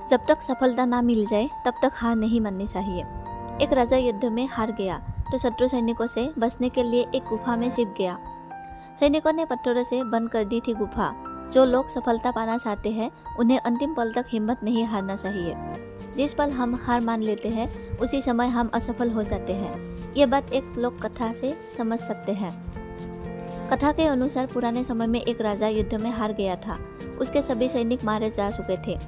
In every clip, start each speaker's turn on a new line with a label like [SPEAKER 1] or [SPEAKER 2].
[SPEAKER 1] जब तक सफलता ना मिल जाए तब तक हार नहीं माननी चाहिए। एक राजा युद्ध में हार गया तो शत्रु सैनिकों से बचने के लिए एक गुफा में छिप गया। सैनिकों ने पत्थरों से बंद कर दी थी गुफा। जो लोग सफलता पाना चाहते हैं उन्हें अंतिम पल तक हिम्मत नहीं हारना चाहिए। जिस पल हम हार मान लेते हैं उसी समय हम असफल हो जाते हैं। ये बात एक लोक कथा से समझ सकते हैं। कथा के अनुसार पुराने समय में एक राजा युद्ध में हार गया था। उसके सभी सैनिक मारे जा चुके थे।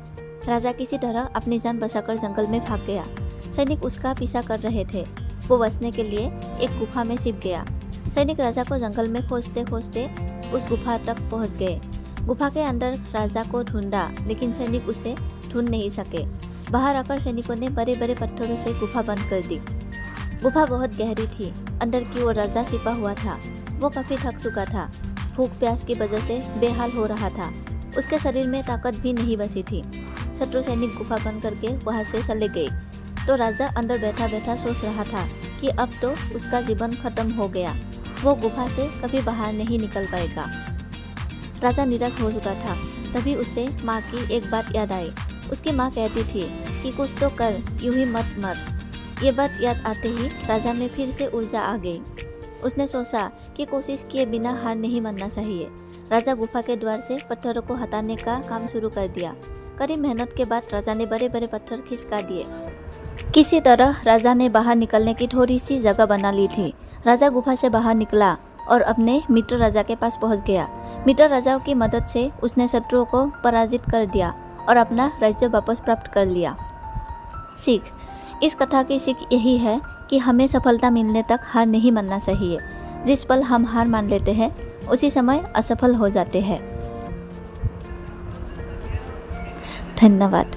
[SPEAKER 1] राजा किसी तरह अपनी जान बचाकर जंगल में भाग गया। सैनिक उसका पीछा कर रहे थे। वो बचने के लिए एक गुफा में छिप गया। सैनिक राजा को जंगल में खोजते खोजते उस गुफा तक पहुंच गए। गुफा के अंदर राजा को ढूंढा लेकिन सैनिक उसे ढूंढ नहीं सके। बाहर आकर सैनिकों ने बड़े बड़े पत्थरों से गुफा बंद कर दी। गुफा बहुत गहरी थी। अंदर की ओर राजा छिपा हुआ था। वो काफी थक चुका था। भूख प्यास की वजह से बेहाल हो रहा था। उसके शरीर में ताकत भी नहीं बची थी। शत्रु सैनिक गुफा बंद करके वहां से चले गए तो राजा अंदर बैठा बैठा सोच रहा था कि अब तो उसका जीवन खत्म हो गया। वो गुफा से कभी बाहर नहीं निकल पाएगा। राजा निराश हो चुका था। तभी उसे माँ की एक बात याद आई। उसकी माँ कहती थी कि कुछ तो कर, यूं ही मत मर। ये बात याद आते ही राजा में फिर से ऊर्जा आ गई। उसने सोचा कि कोशिश किए बिना हार नहीं मानना चाहिए। राजा गुफा के द्वार से पत्थरों को हटाने का काम शुरू कर दिया। कड़ी मेहनत के बाद राजा ने बड़े बड़े पत्थर खिसका दिए। किसी तरह राजा ने बाहर निकलने की थोड़ी सी जगह बना ली थी। राजा गुफा से बाहर निकला और अपने मित्र राजा के पास पहुंच गया। मित्र राजाओं की मदद से उसने शत्रुओं को पराजित कर दिया और अपना राज्य वापस प्राप्त कर लिया। सीख: इस कथा की सीख यही है कि हमें सफलता मिलने तक हार नहीं मानना चाहिए। जिस पल हम हार मान लेते हैं उसी समय असफल हो जाते हैं। धन्यवाद।